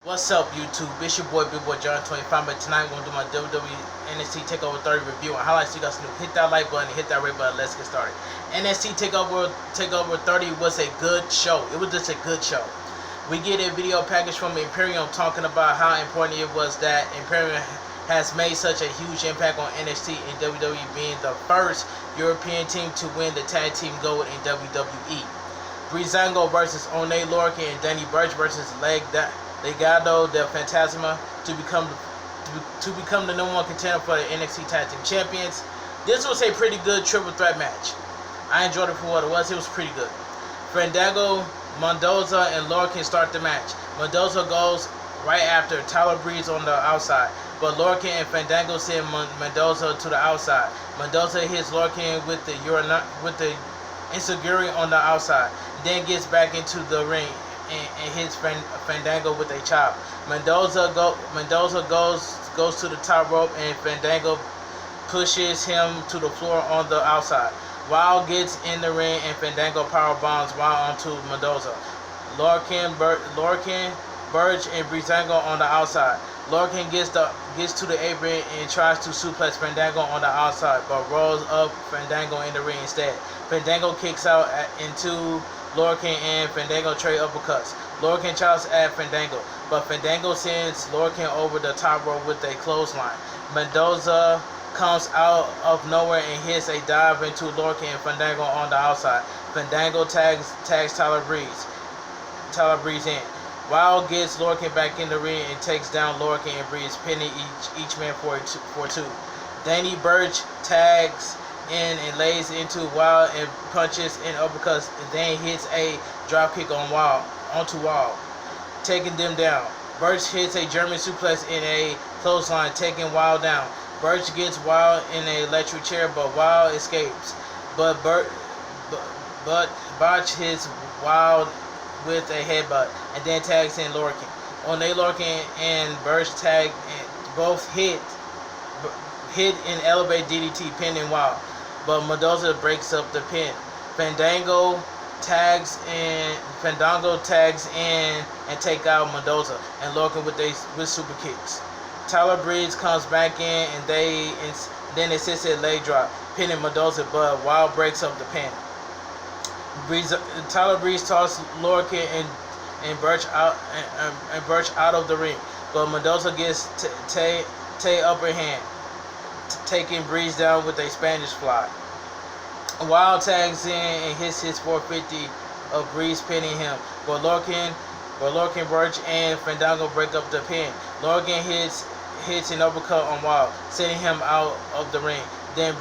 What's up, YouTube? It's your boy, Big Boy John 25. But tonight I'm going to do my WWE NXT TakeOver 30 review and highlights. You guys can hit that like button, hit that red button. Let's get started. NXT TakeOver 30 was a good show. It was just a good show. We get a video package from Imperium talking about how important it was that Imperium has made such a huge impact on NXT and WWE, being the first European team to win the tag team gold in WWE. Breezango versus Oney Lorcan and Danny Burch versus Legado del Fantasma to become the number one contender for the NXT Tag Team Champions. This was a pretty good triple threat match. I enjoyed it for what it was. It was pretty good. Fandango, Mendoza, and Lorcan start the match. Mendoza goes right after Tyler Breeze on the outside, but Lorcan and Fandango send Mendoza to the outside. Mendoza hits Lorcan with the Inseguri on the outside, then gets back into the ring and hits Fandango with a chop. Mendoza goes to the top rope, and Fandango pushes him to the floor on the outside. Wild gets in the ring, and Fandango power bombs Wild onto Mendoza. Lorcan, Burch, and Breezango on the outside. Lorcan gets to the apron and tries to suplex Fandango on the outside, but rolls up Fandango in the ring instead. Fandango kicks out into Lorcan, and Fandango trade uppercuts. Lorcan chops at Fandango, but Fandango sends Lorcan over the top rope with a clothesline. Mendoza comes out of nowhere and hits a dive into Lorcan and Fandango on the outside. Fandango tags Tyler Breeze in. Wild gets Lorcan back in the ring and takes down Lorcan and Breeze, pinning each man for two. Danny Burch tags in and lays into Wild and punches and uppercuts, and then hits a dropkick onto Wild, taking them down. Burch hits a German suplex in a clothesline, taking Wild down. Burch gets Wild in an electric chair, but Wild escapes. But Botch hits Wild with a headbutt and then tags in Lorcan. Oney Lorcan and Burch tag and both hit an elevate DDT, pinning Wild, but Mendoza breaks up the pin. Fandango tags in and take out Mendoza and Lorcan with super kicks. Tyler Breeze comes back in and then assisted leg drop, pinning Mendoza, but Wild breaks up the pin. Tyler Breeze tosses Lorcan and Burch out of the ring, but Mendoza gets Tay upper hand, taking Breeze down with a Spanish fly. Wild tags in and hits his 450 of Breeze, pinning him, but Lorcan, Burch, and Fandango break up the pin. Lorcan hits an uppercut on Wild, sending him out of the ring. Then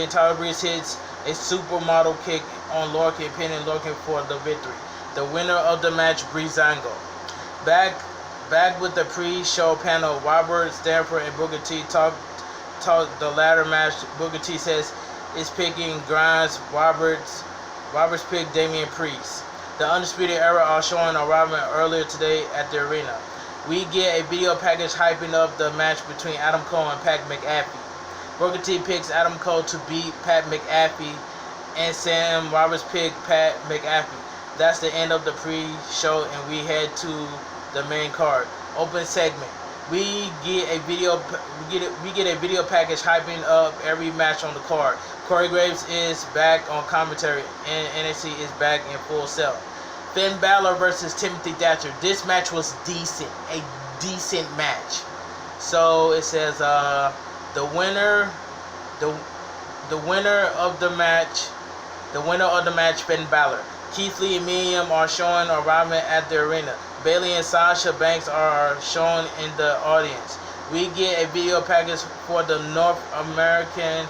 Tyler Breeze hits a supermodel kick on Lorcan, pinning Lorcan for the victory. The winner of the match, Breezango. Back with the pre-show panel, Robert, Stanford, and Booker T talk the latter match. Booker T says is picking Grimes. Roberts picked Damien Priest. The Undisputed Era are showing arriving earlier today at the arena. We get a video package hyping up the match between Adam Cole and Pat McAfee. Booker T picks Adam Cole to beat Pat McAfee, and Sam Roberts picked Pat McAfee. That's the end of the pre-show, and we head to the main card. Open segment. We get a video package hyping up every match on the card. Corey Graves is back on commentary, and NXT is back in full sell. Finn Balor versus Timothy Thatcher. This match was decent, a decent match. So it says the winner of the match, Finn Balor. Keith Lee and Miriam are showing arriving at the arena. Bayley and Sasha Banks are shown in the audience. We get a video package for the North American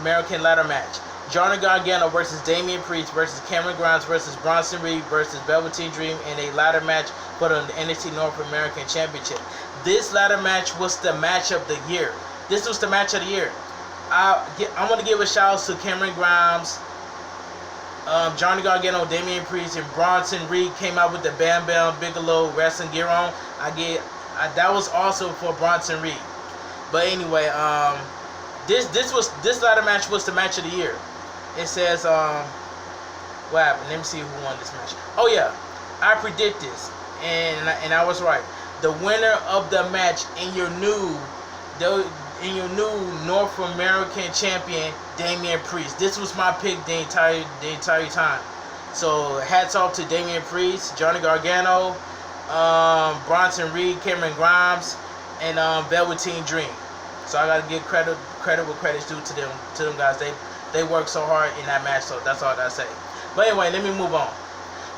ladder match. Johnny Gargano versus Damien Priest versus Cameron Grimes versus Bronson Reed versus Velveteen Dream in a ladder match for the NXT North American Championship. This ladder match was the match of the year. This was the match of the year. I want to give a shout out to Cameron Grimes, Johnny Gargano, Damien Priest, and Bronson Reed came out with the Bam Bam Bigelow wrestling gear on. That was also for Bronson Reed. But anyway, this ladder match was the match of the year. It says what happened? Let me see who won this match. Oh yeah, I predict this, and I was right. the winner of the match and your new North American champion, Damien Priest. This was my pick the entire time. So hats off to Damien Priest, Johnny Gargano, Bronson Reed, Cameron Grimes, and Velveteen Dream. So I gotta give credit where credit's due to them guys. They worked so hard in that match. So that's all I gotta say. But anyway, let me move on.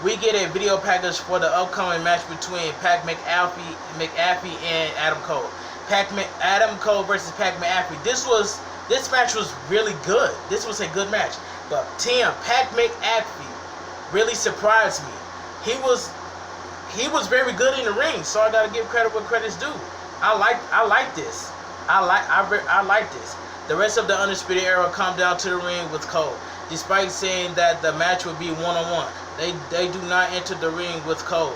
We get a video package for the upcoming match between Pac McAfee and Adam Cole. Adam Cole versus Pac McAfee. This match was really good. This was a good match. But Pac McAfee really surprised me. He was very good in the ring. So I gotta give credit where credit's due. I like this. I like this. The rest of the Undisputed Era come down to the ring with Cole. Despite saying that the match would be one-on-one, they do not enter the ring with Cole,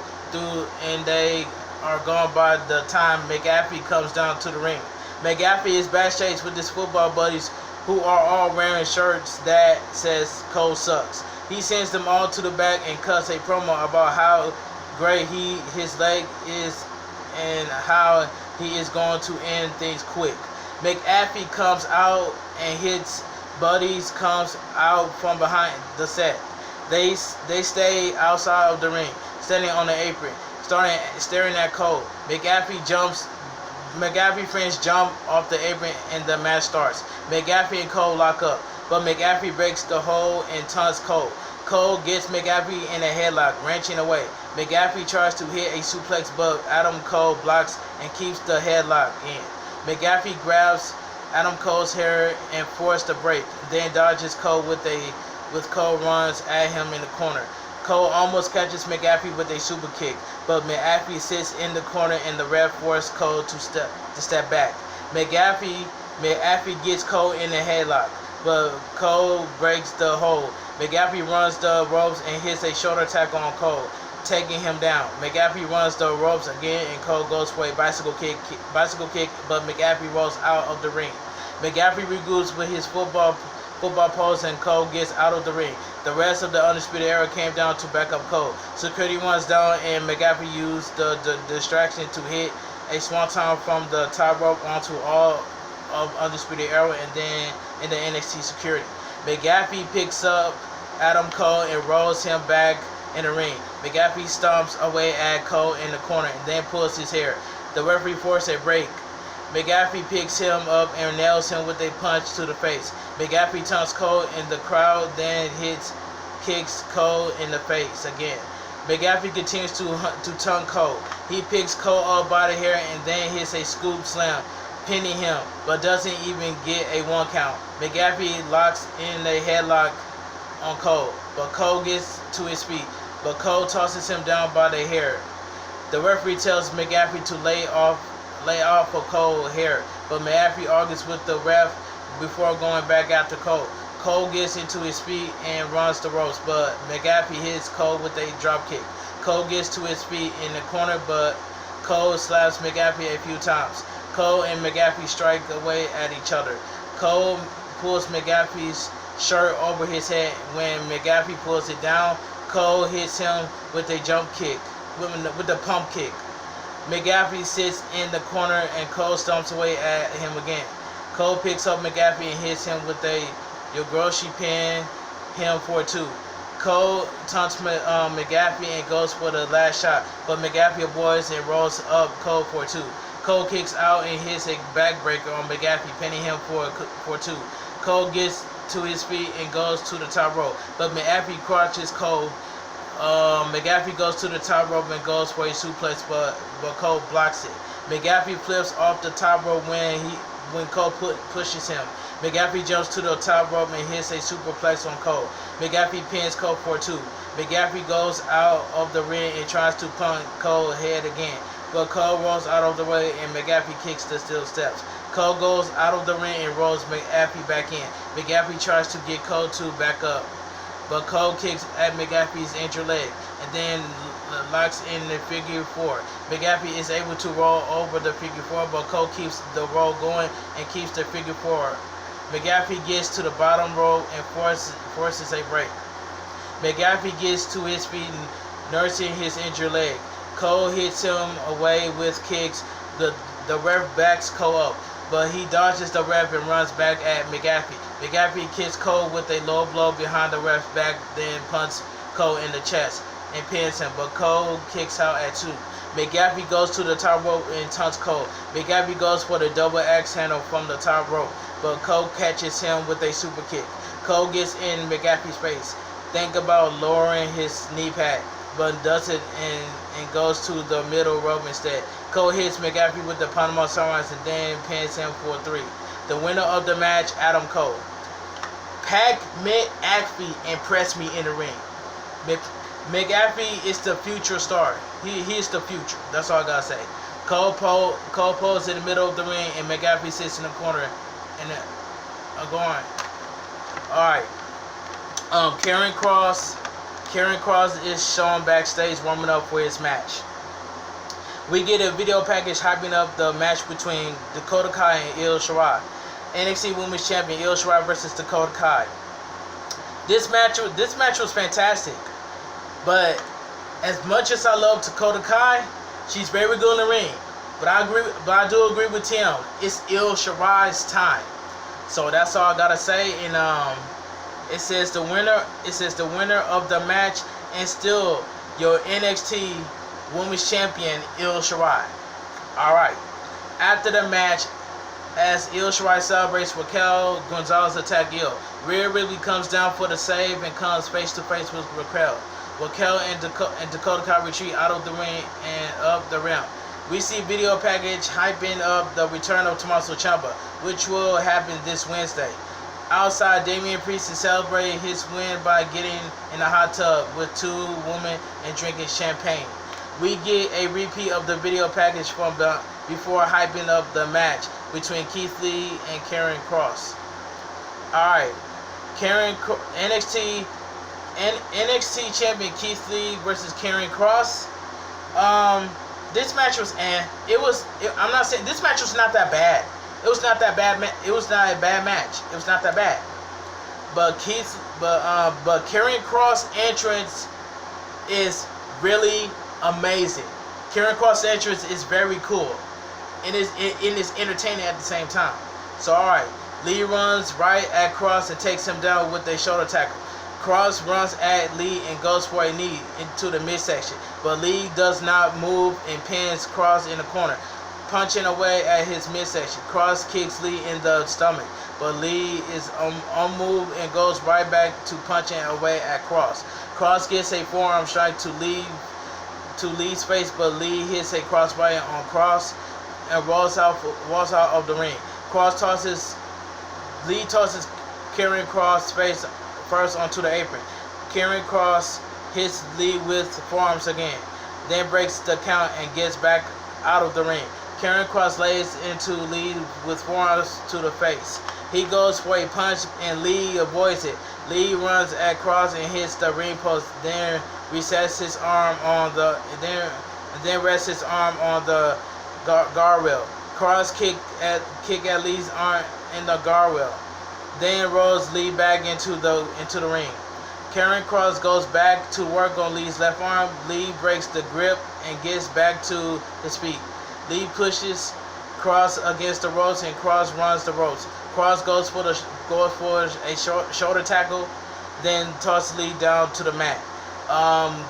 and they are gone by the time McAfee comes down to the ring. McAfee is backstage with his football buddies who are all wearing shirts that says Cole sucks. He sends them all to the back and cuts a promo about how great his leg is and how he is going to end things quick. McAfee comes out and hits buddies comes out from behind the set. They stay outside of the ring, standing on the apron, staring at Cole. McAfee friends jump off the apron and the match starts. McAfee and Cole lock up, but McAfee breaks the hold and taunts Cole. Cole gets McAfee in a headlock, wrenching away. McAfee tries to hit a suplex, but Adam Cole blocks and keeps the headlock in. McAfee grabs Adam Cole's hair and forces the break, then dodges Cole with Cole runs at him in the corner. Cole almost catches McAfee with a super kick, but McAfee sits in the corner and the ref forces Cole to step back. McAfee gets Cole in the headlock, but Cole breaks the hold. McAfee runs the ropes and hits a shoulder tackle on Cole, taking him down. McAfee runs the ropes again and Cole goes for a bicycle kick, but McAfee rolls out of the ring. McAfee regroups with his football pose and Cole gets out of the ring. The rest of the Undisputed Era came down to back up Cole. Security runs down and McAfee used the distraction to hit a swanton from the top rope onto all of Undisputed Era and then in the NXT security. McAfee picks up Adam Cole and rolls him back in the ring. McAfee stomps away at Cole in the corner and then pulls his hair. The referee forces a break. McAfee picks him up and nails him with a punch to the face. McAfee taunts Cole in the crowd, then kicks Cole in the face again. McAfee continues to taunt Cole. He picks Cole up by the hair and then hits a scoop slam, pinning him, but doesn't even get a 1 count. McAfee locks in a headlock on Cole, but Cole gets to his feet, but Cole tosses him down by the hair. The referee tells McAfee to lay off of Cole's hair, but McAfee argues with the ref before going back after Cole. Cole gets into his feet and runs the ropes, but McAfee hits Cole with a drop kick. Cole gets to his feet in the corner, but Cole slaps McAfee a few times. Cole and McAfee strike away at each other. Cole pulls McAfee's shirt over his head. When McAfee pulls it down, Cole hits him with a jump kick, with the pump kick. McAfee sits in the corner and Cole stomps away at him again. Cole picks up McAfee and hits him with a Yogroshi pin him for 2. Cole taunts McAfee and goes for the last shot, but McAfee avoids and rolls up Cole for 2. Cole kicks out and hits a backbreaker on McAfee, pinning him for 2. Cole gets to his feet and goes to the top rope, but McAfee crouches Cole. McAfee goes to the top rope and goes for a suplex, but Cole blocks it. McAfee flips off the top rope when Cole pushes him. McAfee jumps to the top rope and hits a superplex on Cole. McAfee pins Cole for 2. McAfee goes out of the ring and tries to punt Cole's head again, but Cole rolls out of the way and McAfee kicks the steel steps. Cole goes out of the ring and rolls McAfee back in. McAfee tries to get Cole to back up, but Cole kicks at McAfee's injured leg and then locks in the figure 4. McAfee is able to roll over the figure 4, but Cole keeps the roll going and keeps the figure 4. McAfee gets to the bottom rope and forces a break. McAfee gets to his feet, nursing his injured leg. Cole hits him away with kicks. The ref backs Cole up, but he dodges the ref and runs back at McAfee. McAfee kicks Cole with a low blow behind the ref's back, then punts Cole in the chest and pins him, but Cole kicks out at 2. McAfee goes to the top rope and taunts Cole. McAfee goes for the double axe handle from the top rope, but Cole catches him with a super kick. Cole gets in McAfee's face. Think about lowering his knee pad, but does it and goes to the middle rope instead. Cole hits McAfee with the Panama Sunrise and then pins him for 3. The winner of the match, Adam Cole. Pac McAfee impressed me in the ring. McAfee is the future star. He's the future. That's all I gotta say. Cole pulls in the middle of the ring and McAfee sits in the corner and going. Alright. Karen Cross is shown backstage warming up for his match. We get a video package hyping up the match between Dakota Kai and Io Shirai. NXT Women's Champion Io Shirai versus Dakota Kai. This match was fantastic. But as much as I love Dakota Kai, she's very good in the ring. But I do agree with Tim. It's Io Shirai's time. So that's all I gotta say. And it says the winner of the match and still your NXT Women's Champion Io Shirai. Alright. After the match, as Io Shirai celebrates, Raquel Gonzalez attack Io. Rhea Ripley comes down for the save and comes face to face with Raquel. Raquel and Dakota Kai retreat out of the ring and up the ramp. We see video package hyping up the return of Tommaso Ciampa, which will happen this Wednesday. Outside, Damien Priest is celebrating his win by getting in a hot tub with 2 women and drinking champagne. We get a repeat of the video package from before hyping up the match between Keith Lee and Karen Cross. Alright, NXT Champion Keith Lee versus Karen Cross. This match was I'm not saying this match was not that bad. It was not that bad. It was not a bad match. It was not that bad. But Karen Cross entrance is really amazing. Karen Cross entrance is very cool. It is entertaining at the same time. So alright, Lee runs right at Cross and takes him down with a shoulder tackle. Cross runs at Lee and goes for a knee into the midsection, but Lee does not move and pins Cross in the corner, punching away at his midsection. Cross kicks Lee in the stomach, but Lee is unmoved and goes right back to punching away at Cross. Cross gets a forearm strike to Lee's face, but Lee hits a crossbody on Cross and rolls out of the ring. Lee tosses Karen Cross' face first onto the apron. Karen Cross hits Lee with forearms again, then breaks the count and gets back out of the ring. Karen Cross lays into Lee with forearms to the face. He goes for a punch and Lee avoids it. Lee runs at Cross and hits the ring post, then rests his arm on the guardrail. Cross kick at Lee's arm in the guardrail, then rolls Lee back into the ring. Karen Cross goes back to work on Lee's left arm. Lee breaks the grip and gets back to his feet. Lee pushes Cross against the ropes and Cross runs the ropes. Cross goes for a shoulder tackle, then tosses Lee down to the mat.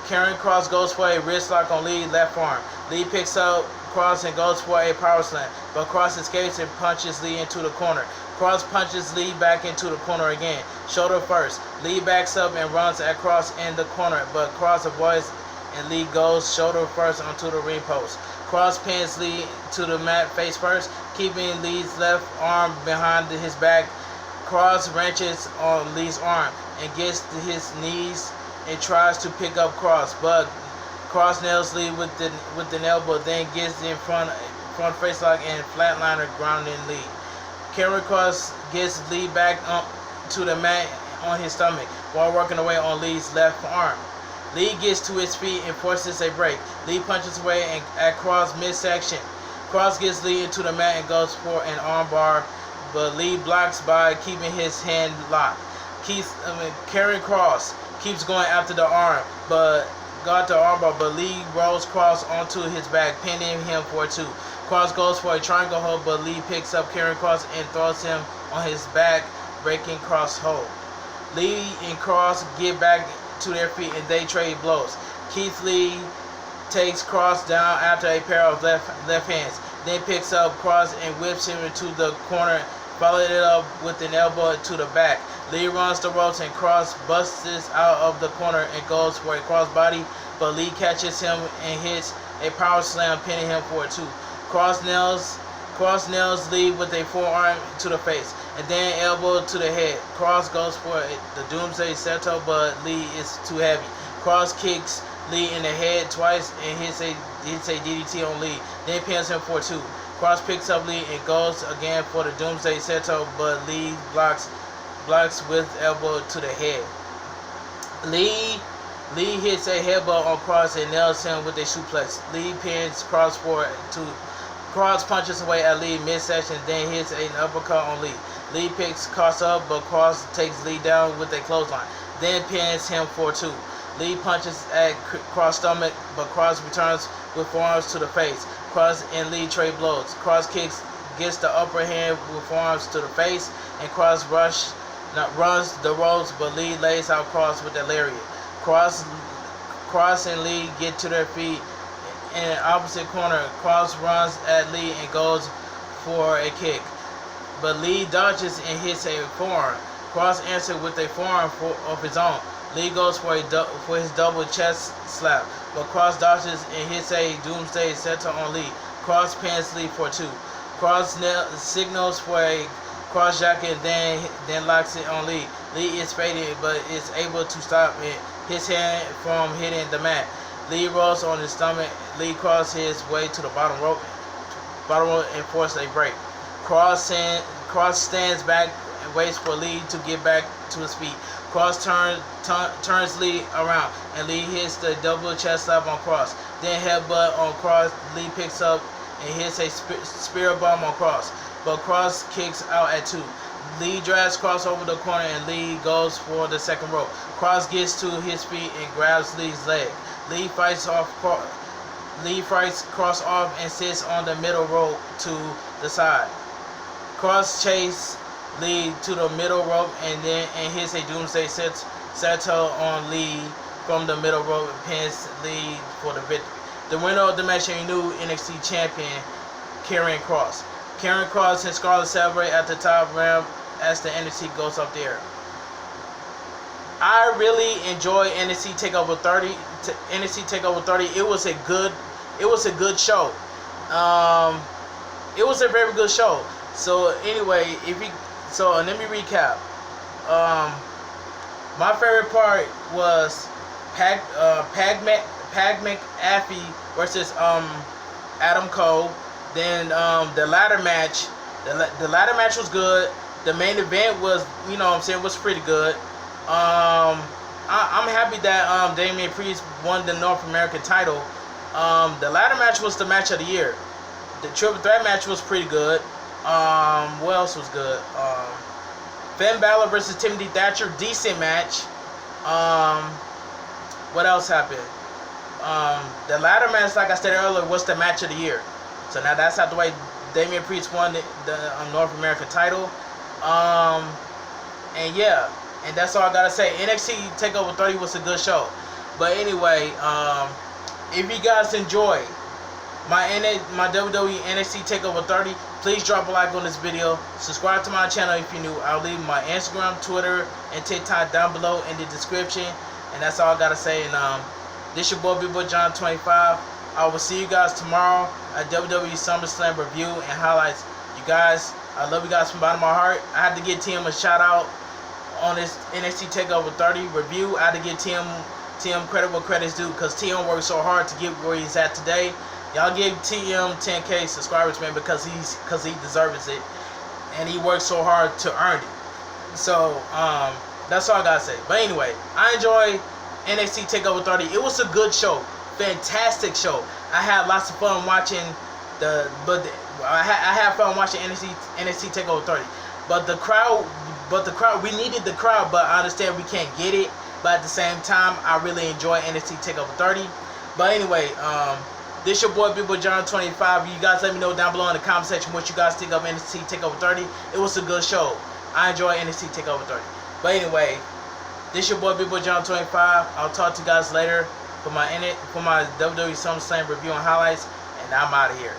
Karen Cross goes for a wrist lock on Lee's left arm. Lee picks up Cross and goes for a power slam, but Cross escapes and punches Lee into the corner. Cross punches Lee back into the corner again, shoulder first. Lee backs up and runs at Cross in the corner, but Cross avoids and Lee goes shoulder first onto the ring post. Cross pins Lee to the mat face first, keeping Lee's left arm behind his back. Cross wrenches on Lee's arm and gets to his knees and tries to pick up Cross, but Cross nails Lee with the elbow, then gets in front face lock and flatliner grounding Lee. Karen Cross gets Lee back to the mat on his stomach while working away on Lee's left arm. Lee gets to his feet and forces a break. Lee punches away at Cross midsection. Cross gets Lee into the mat and goes for an armbar, but Lee blocks by keeping his hand locked. Karen Cross keeps going after the arm, but got the armbar, but Lee rolls Cross onto his back, pinning him for a 2. Cross goes for a triangle hold, but Lee picks up Karrion Kross and throws him on his back, breaking Kross' hold. Lee and Kross get back to their feet and they trade blows. Keith Lee takes Kross down after a pair of left hands, then picks up Kross and whips him into the corner, followed it up with an elbow to the back. Lee runs the ropes and Kross busts out of the corner and goes for a crossbody, but Lee catches him and hits a power slam, pinning him for a 2. Kross nails Lee with a forearm to the face and then elbow to the head. Kross goes for the Doomsday Seto, but Lee is too heavy. Kross kicks Lee in the head twice and hits a DDT on Lee, then pins him for 2. Kross picks up Lee and goes again for the Doomsday Seto, but Lee blocks with elbow to the head. Lee hits a headbutt on Kross and nails him with a suplex. Lee pins Kross for 2. Kross punches away at Lee midsection, then hits an uppercut on Lee. Lee picks Kross up, but Kross takes Lee down with a clothesline, then pins him for 2. Lee punches at Kross' stomach, but Kross returns with forearms to the face. Kross and Lee trade blows. Kross gets the upper hand with forearms to the face, and Kross runs the ropes, but Lee lays out Kross with a lariat. Kross and Lee get to their feet in an opposite corner. Kross runs at Lee and goes for a kick, but Lee dodges and hits a forearm. Kross answers with a forearm of his own. Lee goes for his double chest slap, but Kross dodges and hits a Doomsday Seto on Lee. Kross pins Lee for 2. Kross signals for a cross jacket, then locks it on Lee. Lee is faded, but is able to stop his hand from hitting the mat. Lee rolls on his stomach. Lee crosses his way to the bottom rope and forces a break. Kross stands back and waits for Lee to get back to his feet. Kross turns Lee around, and Lee hits the double chest slap on Kross. Then headbutt on Kross. Lee picks up and hits a spear bomb on Kross, but Kross kicks out at 2. Lee drags Kross over the corner, and Lee goes for the second rope. Kross gets to his feet and grabs Lee's leg. Lee fights Kross off and sits on the middle rope to the side. Kross chases Lee to the middle rope and hits a Doomsday Seto on Lee from the middle rope and pins Lee for the victory. The winner of the match is new NXT champion Karrion Kross. Karrion Kross and Scarlett celebrate at the top ramp as the NXT goes up there. I really enjoy NXT TakeOver 30. It was a good show. It was a very good show. So anyway, let me recap. My favorite part was Pac McAfee versus Adam Cole. Then the ladder match. The ladder match was good. The main event was, was pretty good. I'm happy that Damien Priest won the North American title. The ladder match was the match of the year. The triple threat match was pretty good. What else was good? Finn Balor versus Timothy Thatcher, decent match. What else happened? The ladder match, like I said earlier, was the match of the year. So now that's out the way. Damien Priest won the North American title. And yeah, and that's all I gotta say. NXT TakeOver 30 was a good show. But anyway, if you guys enjoy my WWE NXT TakeOver 30, please drop a like on this video. Subscribe to my channel if you're new. I'll leave my Instagram, Twitter, and TikTok down below in the description. And that's all I gotta say. And this your boy, Big Boy John 25. I will see you guys tomorrow at WWE SummerSlam review and highlights. You guys, I love you guys from the bottom of my heart. I had to give TM a shout out on this NXT TakeOver 30 review. I had to give TM credit where credit's due, because TM worked so hard to get where he's at today. Y'all give TM 10K subscribers, man, because he deserves it, and he worked so hard to earn it. So that's all I gotta say. But anyway, I enjoy NXT TakeOver 30. It was a good show, fantastic show. I had lots of fun watching I had fun watching NXT TakeOver 30. But the crowd, we needed the crowd. But I understand we can't get it. but at the same time, I really enjoy NXT TakeOver 30. But anyway, this your boy, Big Boy John 25. You guys let me know down below in the comment section what you guys think of NXT TakeOver 30. It was a good show. I enjoy NXT TakeOver 30. But anyway, this your boy, Big Boy John 25. I'll talk to you guys later for my WWE SummerSlam review and highlights, and I'm out of here.